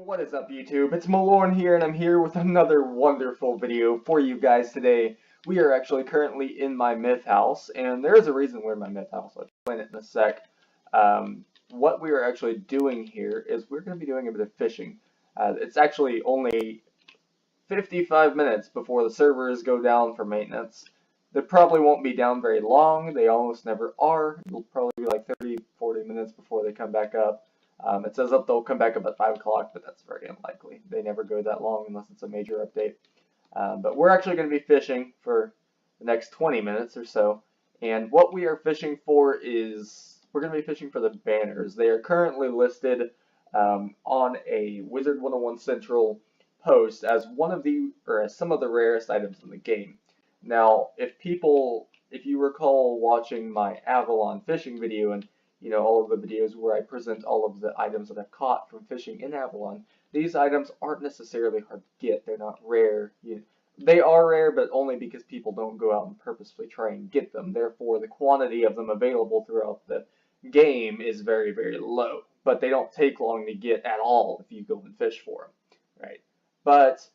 What is up, YouTube? It's Malorn here, and I'm here with another wonderful video for you guys today. We are actually currently in my myth house, and there is a reason we're in my myth house. I'll explain it in a sec. What we are actually doing here is we're going to be doing a bit of fishing. It's actually only 55 minutes before the servers go down for maintenance. They probably won't be down very long. They almost never are. It'll probably be like 30-40 minutes before they come back up. It says that they'll come back up at 5 o'clock, but that's very unlikely. They never go that long unless it's a major update. But we're actually going to be fishing for the next 20 minutes or so. And what we are fishing for is, we're going to be fishing for the banners. They are currently listed on a Wizard101 Central post as as some of the rarest items in the game. Now, if you recall watching my Avalon fishing video and all of the videos where I present all of the items that I've caught from fishing in Avalon, these items aren't necessarily hard to get. They're not rare. They are rare, but only because people don't go out and purposefully try and get them. Therefore, the quantity of them available throughout the game is very, very low. But they don't take long to get at all if you go and fish for them, right? But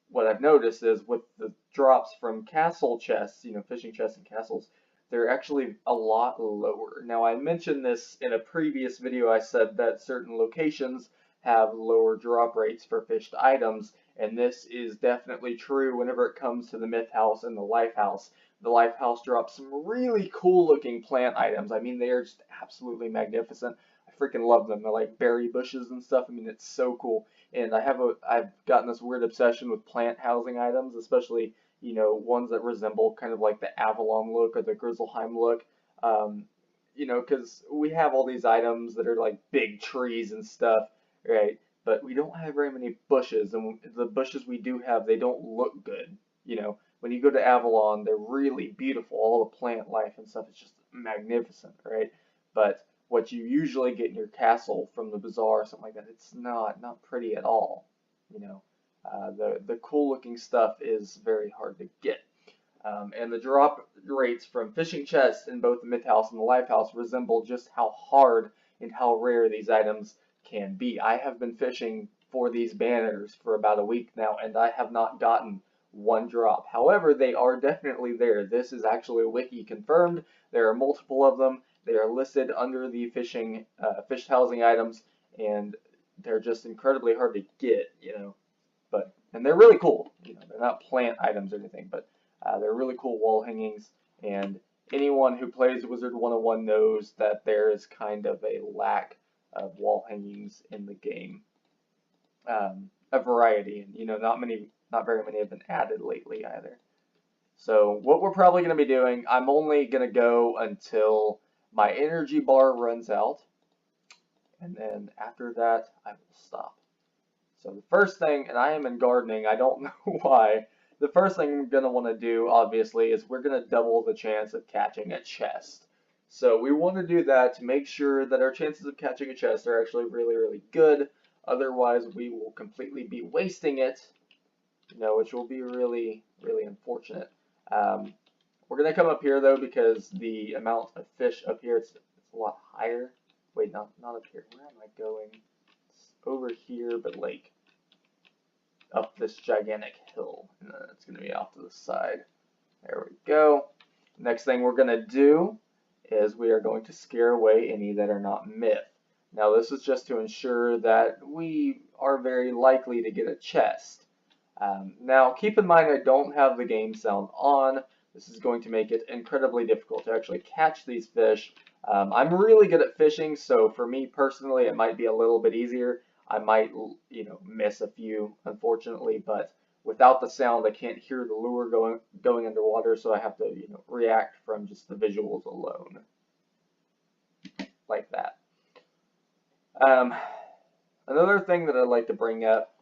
what I've noticed is with the drops from castle chests, fishing chests and castles, they're actually a lot lower. Now, I mentioned this in a previous video. I said that certain locations have lower drop rates for fished items, and this is definitely true whenever it comes to the Myth House and the Life House. The Life House drops some really cool looking plant items. I mean, they are just absolutely magnificent. I freaking love them. They're like berry bushes and stuff. I mean, it's so cool. And I've gotten this weird obsession with plant housing items, especially ones that resemble kind of like the Avalon look or the Grizzleheim look, because we have all these items that are like big trees and stuff, right? But we don't have very many bushes, and the bushes we do have, they don't look good. When you go to Avalon, they're really beautiful. All the plant life and stuff is just magnificent, right? But what you usually get in your castle from the bazaar or something like that, it's not pretty at all, The cool looking stuff is very hard to get. And the drop rates from fishing chests in both the Myth House and the Life House resemble just how hard and how rare these items can be. I have been fishing for these banners for about a week now, and I have not gotten one drop. However, they are definitely there. This is actually Wiki confirmed. There are multiple of them. They are listed under the fish housing items, and they're just incredibly hard to get, and they're really cool. They're not plant items or anything, but they're really cool wall hangings. And anyone who plays Wizard101 knows that there is kind of a lack of wall hangings in the game. A variety, and not very many have been added lately either. So what we're probably going to be doing, I'm only going to go until my energy bar runs out, and then after that I will stop. So the first thing, and I am in gardening, I don't know why, the first thing I'm going to want to do, obviously, is we're going to double the chance of catching a chest. So we want to do that to make sure that our chances of catching a chest are actually really, really good. Otherwise, we will completely be wasting it, which will be really, really unfortunate. We're going to come up here, though, because the amount of fish up here, it's a lot higher. Wait, not up here. Where am I going? Over here, but like up this gigantic hill, and then it's going to be off to the side. There we go. Next thing we're going to do is we are going to scare away any that are not myth. Now this is just to ensure that we are very likely to get a chest. Now keep in mind I don't have the game sound on. This is going to make it incredibly difficult to actually catch these fish. I'm really good at fishing, so for me personally it might be a little bit easier. I might, miss a few, unfortunately, but without the sound, I can't hear the lure going underwater, so I have to, react from just the visuals alone, like that. Another thing that I'd like to bring up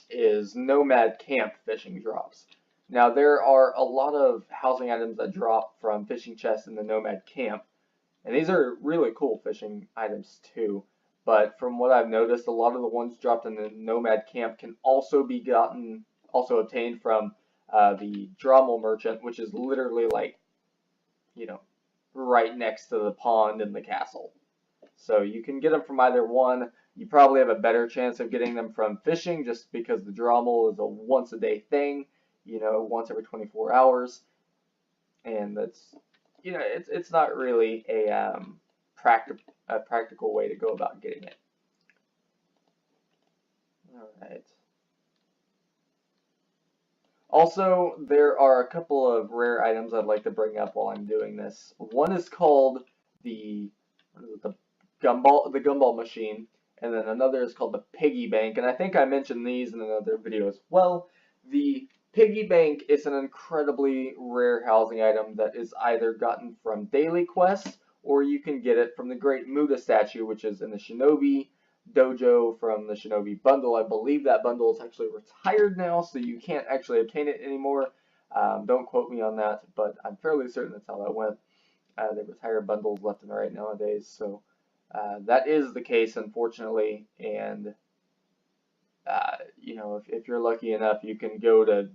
is nomad camp fishing drops. Now, there are a lot of housing items that drop from fishing chests in the nomad camp, and these are really cool fishing items too. But from what I've noticed, a lot of the ones dropped in the Nomad Camp can also be obtained from the Drommel Merchant, which is literally like, right next to the pond in the castle. So you can get them from either one. You probably have a better chance of getting them from fishing just because the Drommel is a once a day thing, once every 24 hours. And that's, it's not really a practical way to go about getting it. All right. Also, there are a couple of rare items I'd like to bring up while I'm doing this. One is called the gumball machine, and then another is called the piggy bank. And I think I mentioned these in another video as well. The piggy bank is an incredibly rare housing item that is either gotten from daily quests, or you can get it from the Great Muda statue, which is in the Shinobi dojo from the Shinobi bundle. I believe that bundle is actually retired now, so you can't actually obtain it anymore. Don't quote me on that, but I'm fairly certain that's how that went. They retire bundles left and right nowadays, so that is the case, unfortunately. And if you're lucky enough, you can go to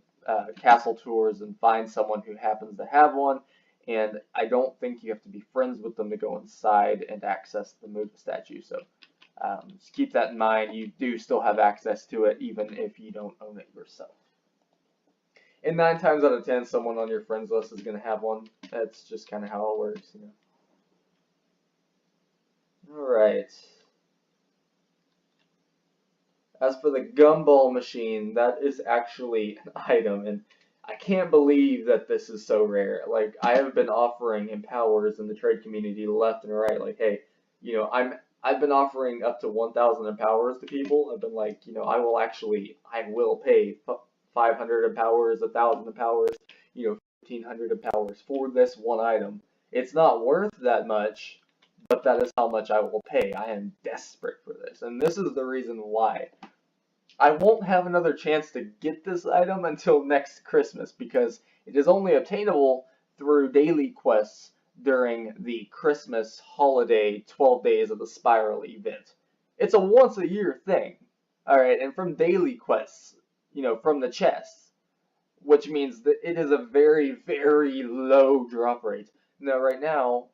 castle tours and find someone who happens to have one. And I don't think you have to be friends with them to go inside and access the Muda statue. So just keep that in mind. You do still have access to it, even if you don't own it yourself. And 9 times out of 10, someone on your friends list is going to have one. That's just kind of how it works, Alright. As for the gumball machine, that is actually an item, and I can't believe that this is so rare. Like, I have been offering empowers in the trade community left and right. Like, hey, I've been offering up to 1,000 empowers to people. I've been like, I will pay 500 empowers, 1,000 empowers, 1,500 empowers for this one item. It's not worth that much, but that is how much I will pay. I am desperate for this, and this is the reason why. I won't have another chance to get this item until next Christmas, because it is only obtainable through daily quests during the Christmas holiday 12 days of the Spiral event. It's a once a year thing, alright, and from daily quests, from the chests, which means that it is a very, very low drop rate. Now, right now,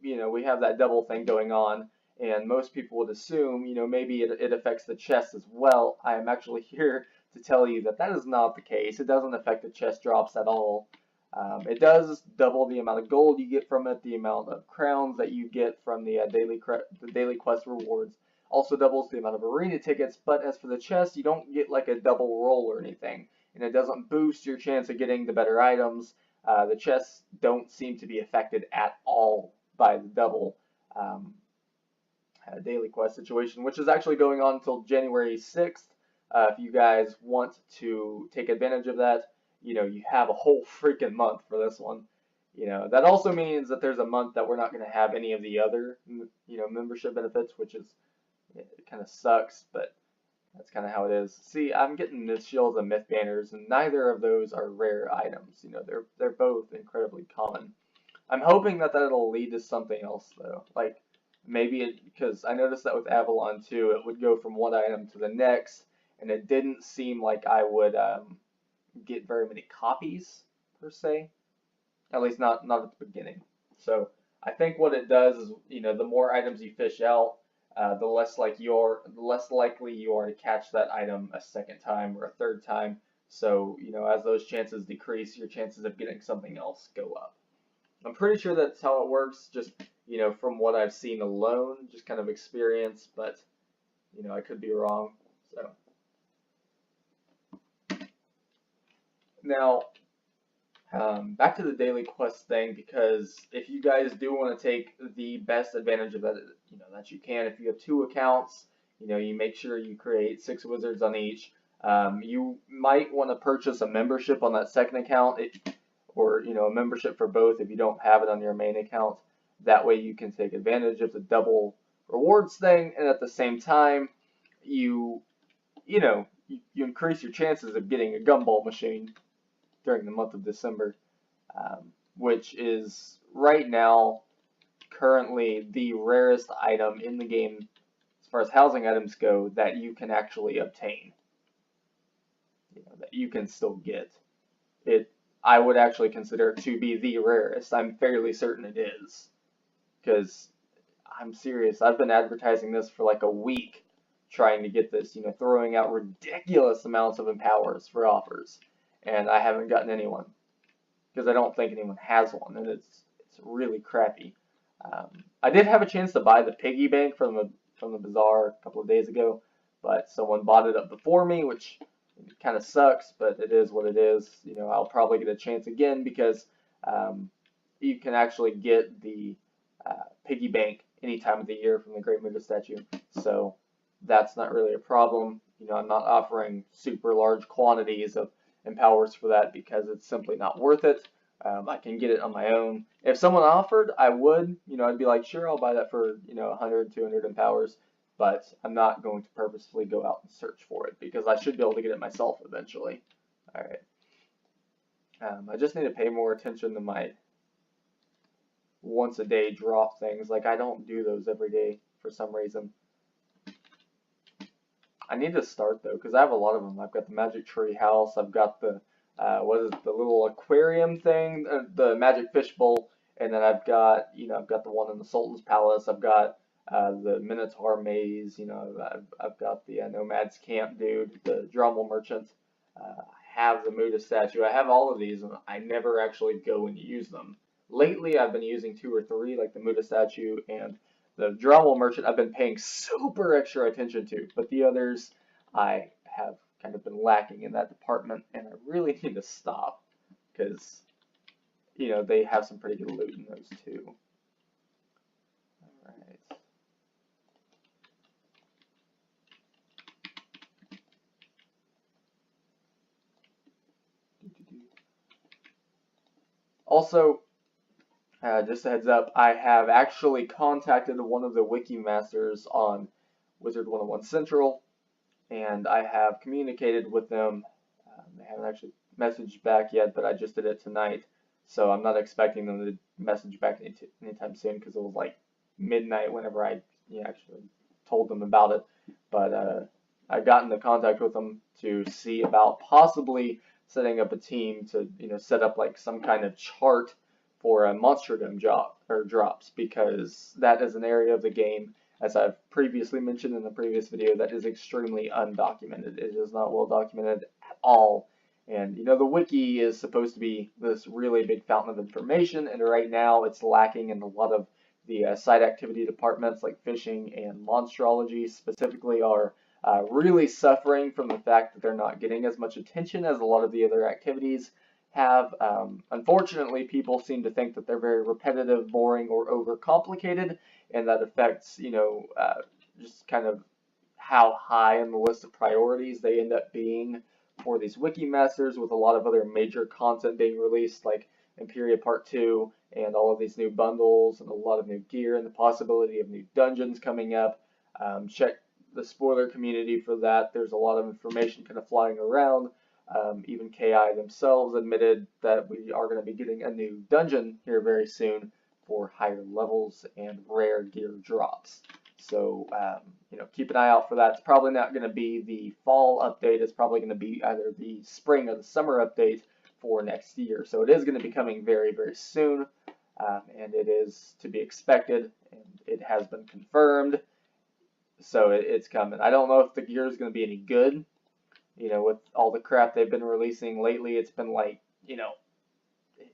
we have that double thing going on, and most people would assume, maybe it affects the chest as well. I am actually here to tell you that that is not the case. It doesn't affect the chest drops at all. It does double the amount of gold you get from it, the amount of crowns that you get from the daily quest rewards. Also doubles the amount of arena tickets, but as for the chest, you don't get like a double roll or anything, and it doesn't boost your chance of getting the better items. The chests don't seem to be affected at all by the double daily quest situation, which is actually going on until January 6th. If you guys want to take advantage of that, you have a whole freaking month for this one. That also means that there's a month that we're not going to have any of the other, membership benefits, which is, it kind of sucks, but that's kind of how it is. See, I'm getting myth shields and myth banners, and neither of those are rare items. They're both incredibly common. I'm hoping that that'll lead to something else, though. Like, maybe because I noticed that with Avalon too, it would go from one item to the next, and it didn't seem like I would get very many copies per se, at least not at the beginning. So I think what it does is, the more items you fish out, the less likely you are to catch that item a second time or a third time. So as those chances decrease, your chances of getting something else go up. I'm pretty sure that's how it works, just from what I've seen alone, just kind of experience, but I could be wrong. So now back to the daily quest thing, because if you guys do want to take the best advantage of that, that you can, if you have 2 accounts, you make sure you create 6 wizards on each. You might want to purchase a membership on that second account, or a membership for both if you don't have it on your main account. That way you can take advantage of the double rewards thing, and at the same time you increase your chances of getting a gumball machine during the month of December, which is right now currently the rarest item in the game as far as housing items go that you can actually obtain, that you can still get. I would actually consider it to be the rarest. I'm fairly certain it is, because I'm serious. I've been advertising this for like a week, trying to get this, throwing out ridiculous amounts of empowers for offers, and I haven't gotten anyone because I don't think anyone has one, and it's really crappy. I did have a chance to buy the piggy bank from the bazaar a couple of days ago, but someone bought it up before me, which kind of sucks, but it is what it is. I'll probably get a chance again because you can actually get the piggy bank any time of the year from the Great Muda statue, so that's not really a problem. I'm not offering super large quantities of empowers for that because it's simply not worth it. I can get it on my own. If someone offered, I would. I'd be like, sure, I'll buy that for 100, 200 empowers, but I'm not going to purposefully go out and search for it because I should be able to get it myself eventually. All right. I just need to pay more attention to my once a day drop things. Like, I don't do those every day for some reason. I need to start though because I have a lot of them. I've got the magic tree house. I've got the what is it, the little aquarium thing, the magic fish bowl, and then I've got the one in the Sultan's Palace. I've got the Minotaur maze. I've got the Nomad's Camp dude, the Drummel merchant. I have the Muda statue. I have all of these, and I never actually go and use them. Lately, I've been using 2 or 3, like the Muda statue and the Drummel merchant. I've been paying super extra attention to, but the others I have kind of been lacking in that department, and I really need to stop because they have some pretty good loot in those too. Alright. Also, just a heads up, I have actually contacted one of the Wiki masters on Wizard101 Central, and I have communicated with them. They haven't actually messaged back yet, but I just did it tonight, so I'm not expecting them to message back anytime soon because it was like midnight whenever I actually told them about it. But I got into contact with them to see about possibly setting up a team to set up like some kind of chart for a monsterdom drops, because that is an area of the game, as I've previously mentioned in the previous video, that is extremely undocumented. It is not well documented at all. And the wiki is supposed to be this really big fountain of information, and right now it's lacking in a lot of the side activity departments like fishing and monstrology specifically are really suffering from the fact that they're not getting as much attention as a lot of the other activities have. Unfortunately, people seem to think that they're very repetitive, boring, or overcomplicated, and that affects, just kind of how high on the list of priorities they end up being for these wiki masters, with a lot of other major content being released, like Imperia Part 2, and all of these new bundles, and a lot of new gear, and the possibility of new dungeons coming up. Check the spoiler community for that. There's a lot of information kind of flying around. Even KI themselves admitted that we are going to be getting a new dungeon here very soon for higher levels and rare gear drops. So, keep an eye out for that. It's probably not going to be the fall update. It's probably going to be either the spring or the summer update for next year. So it is going to be coming very, very soon, and it is to be expected, and it has been confirmed. So it's coming. I don't know if the gear is going to be any good. With all the crap they've been releasing lately, it's been like,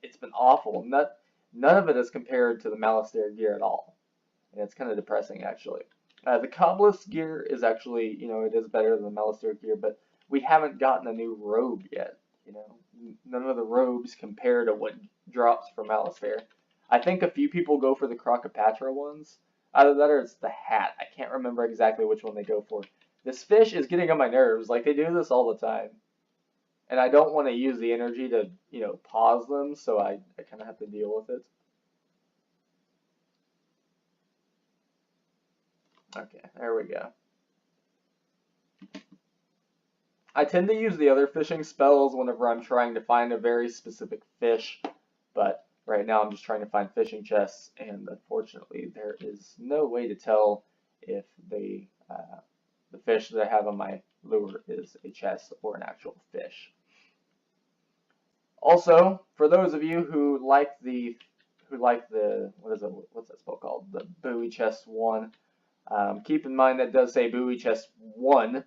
it's been awful. None of it is compared to the Malastare gear at all. And it's kind of depressing, actually. The Cobblist gear is actually, it is better than the Malastare gear, but we haven't gotten a new robe yet. None of the robes compare to what drops from Malastare. I think a few people go for the Crocopatra ones. Either that or it's the hat. I can't remember exactly which one they go for. This fish is getting on my nerves. Like, they do this all the time. And I don't want to use the energy to, pause them, so I kind of have to deal with it. Okay, there we go. I tend to use the other fishing spells whenever I'm trying to find a very specific fish, but right now I'm just trying to find fishing chests, and unfortunately there is no way to tell if the fish that I have on my lure is a chest or an actual fish. Also, for those of you who like the what's that spell called? called the buoy chest 1. Keep in mind that does say buoy chest 1.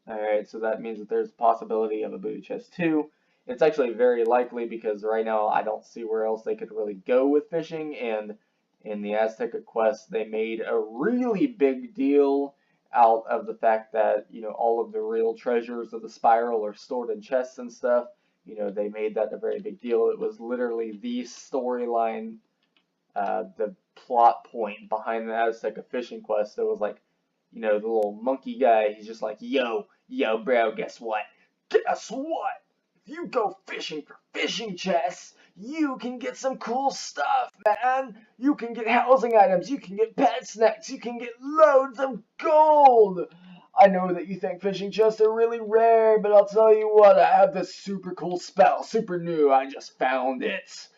Alright, so that means that there's a possibility of a buoy chest 2. It's actually very likely because right now I don't see where else they could really go with fishing, and in the Azteca quest they made a really big deal out of the fact that, you know, all of the real treasures of the spiral are stored in chests and stuff. You know, they made that a very big deal. It was literally the storyline, the plot point behind the Azteca fishing quest. It was like, you know, the little monkey guy, he's just like, yo, bro, guess what? Guess what? If you go fishing for fishing chests, you can get some cool stuff, man. You can get housing items, you can get pet snacks, you can get loads of gold. I know that you think fishing chests are really rare, but I'll tell you what, I have this super cool spell, super new, I just found it.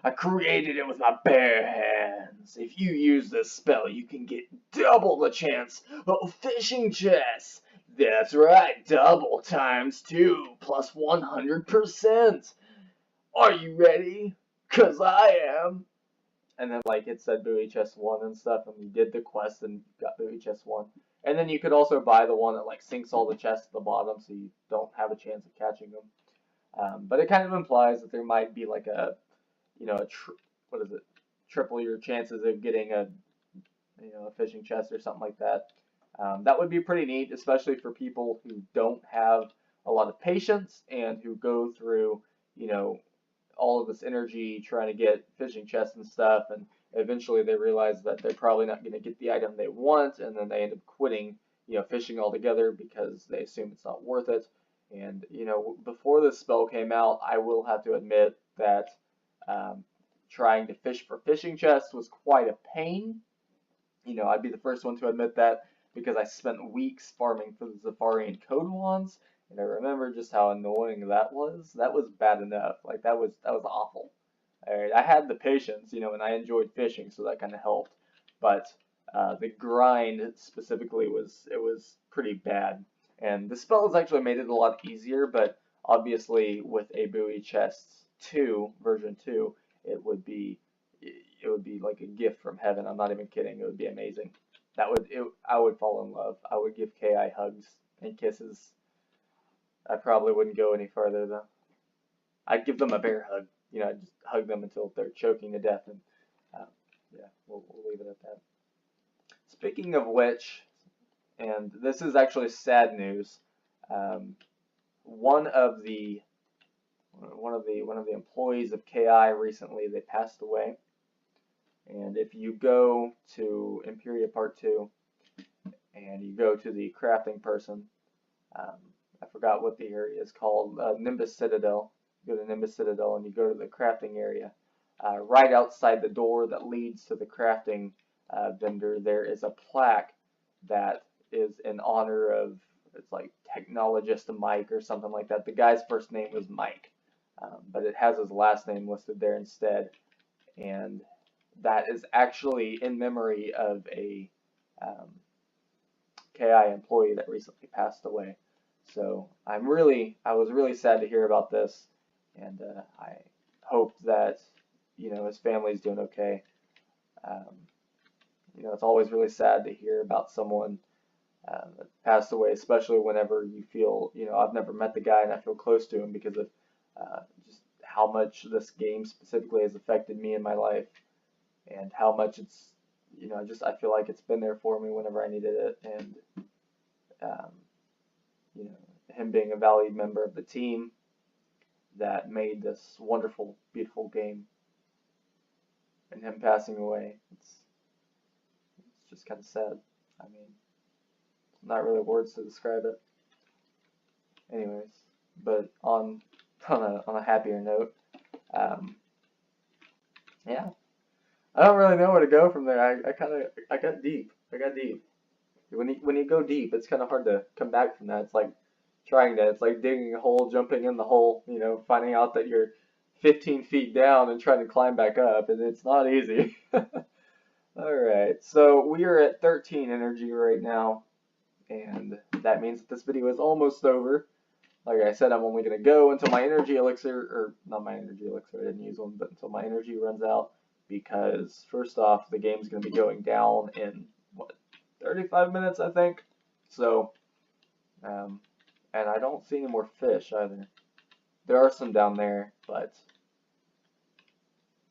I created it with my bare hands. If you use this spell, you can get double the chance of fishing chests. That's right, double times 2 plus 100%. Are you ready? 'Cause I am. And then, like, it said buoy chest 1 and stuff, and we did the quest and got buoy chest 1. And then you could also buy the one that, like, sinks all the chests at the bottom, so you don't have a chance of catching them. But it kind of implies that there might be, like, a, you know, triple your chances of getting a, you know, a fishing chest or something like that. That would be pretty neat, especially for people who don't have a lot of patience and who go through, you know, all of this energy trying to get fishing chests and stuff, and eventually they realize that they're probably not going to get the item they want, and then they end up quitting, you know, fishing altogether because they assume it's not worth it. And, you know, before this spell came out, I will have to admit that trying to fish for fishing chests was quite a pain. You know, I'd be the first one to admit that because I spent weeks farming for the Zafarian code wands, and I remember just how annoying that was. That was bad enough. Like, that was awful. Alright, I had the patience, you know, and I enjoyed fishing, so that kind of helped. But the grind specifically was pretty bad. And the spell has actually made it a lot easier, but obviously with a buoy chest 2, version 2, it would be like a gift from heaven. I'm not even kidding. It would be amazing. I would fall in love. I would give KI hugs and kisses. I probably wouldn't go any further though. I'd give them a bear hug. You know, I'd just hug them until they're choking to death, and yeah, we'll leave it at that. Speaking of which, and this is actually sad news. One of the employees of KI recently, they passed away. And if you go to Imperia Part 2 and you go to the crafting person, I forgot what the area is called, Nimbus Citadel. You go to Nimbus Citadel and you go to the crafting area. Right outside the door that leads to the crafting vendor, there is a plaque that is in honor of, it's like Technologist Mike or something like that. The guy's first name was Mike, but it has his last name listed there instead. And that is actually in memory of a KI employee that recently passed away. So I was really sad to hear about this, and I hope that, you know, his family's doing okay. You know, it's always really sad to hear about someone that passed away, especially whenever you feel, you know, I've never met the guy and I feel close to him because of just how much this game specifically has affected me in my life, and how much it's, you know, I feel like it's been there for me whenever I needed it, and you know, him being a valued member of the team that made this wonderful, beautiful game, and him passing away, it's just kind of sad. I mean, not really words to describe it. Anyways, but on a happier note, yeah, I don't really know where to go from there. I got deep. When you go deep, it's kind of hard to come back from that. It's like it's like digging a hole, jumping in the hole, you know, finding out that you're 15 feet down and trying to climb back up, and it's not easy. Alright, so we are at 13 energy right now, and that means that this video is almost over. Like I said, I'm only going to go until my energy elixir, or not my energy elixir, I didn't use one, but until my energy runs out, because first off, the game's going to be going down in, what, 35 minutes, I think? So, and I don't see any more fish either. There are some down there, but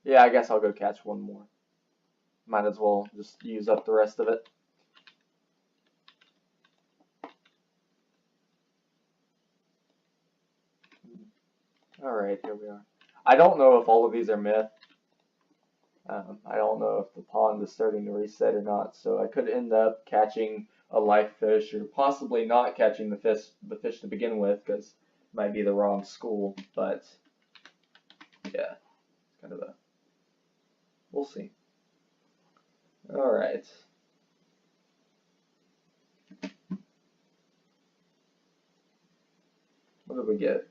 yeah, I guess I'll go catch one more. Might as well just use up the rest of it. Alright, here we are. I don't know if all of these are myth. I don't know if the pond is starting to reset or not, so I could end up catching a live fish, or possibly not catching the fish to begin with, because it might be the wrong school. But yeah, kind of we'll see. All right. What did we get?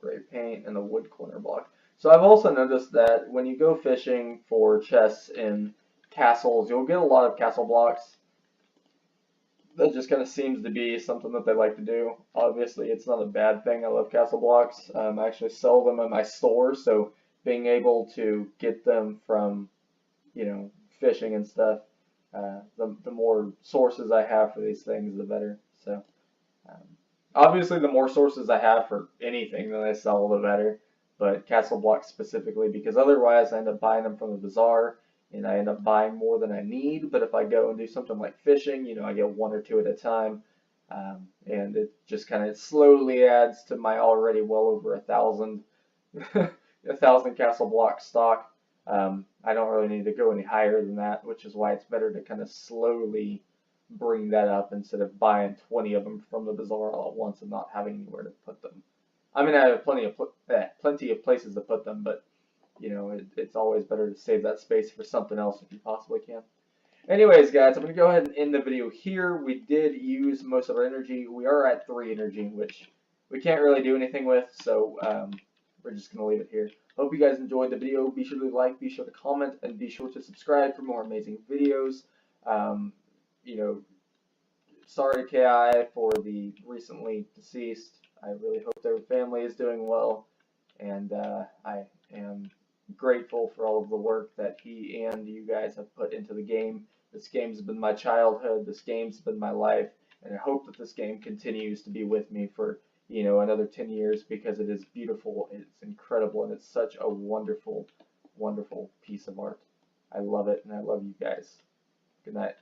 Gray paint and a wood corner block. So I've also noticed that when you go fishing for chests in castles, you'll get a lot of castle blocks. That just kind of seems to be something that they like to do. Obviously, it's not a bad thing. I love castle blocks. I actually sell them in my store, so being able to get them from, you know, fishing and stuff, the more sources I have for these things, the better. So, obviously, the more sources I have for anything that I sell, the better. But castle blocks specifically, because otherwise I end up buying them from the bazaar, and I end up buying more than I need. But if I go and do something like fishing, you know, I get one or two at a time, and it just kind of slowly adds to my already well over 1,000, 1,000 castle block stock. I don't really need to go any higher than that, which is why it's better to kind of slowly bring that up instead of buying 20 of them from the bazaar all at once and not having anywhere to put them. I mean, I have plenty of places to put them, but you know, it's always better to save that space for something else if you possibly can. Anyways, guys, I'm going to go ahead and end the video here. We did use most of our energy. We are at 3 energy, which we can't really do anything with, so we're just going to leave it here. Hope you guys enjoyed the video. Be sure to like, be sure to comment, and be sure to subscribe for more amazing videos. You know, sorry to KI for the recently deceased. I really hope their family is doing well, and I am grateful for all of the work that he and you guys have put into the game. This game's been my childhood, this game's been my life, and I hope that this game continues to be with me for, you know, another 10 years, because it is beautiful, it's incredible, and it's such a wonderful, wonderful piece of art. I love it, and I love you guys. Good night.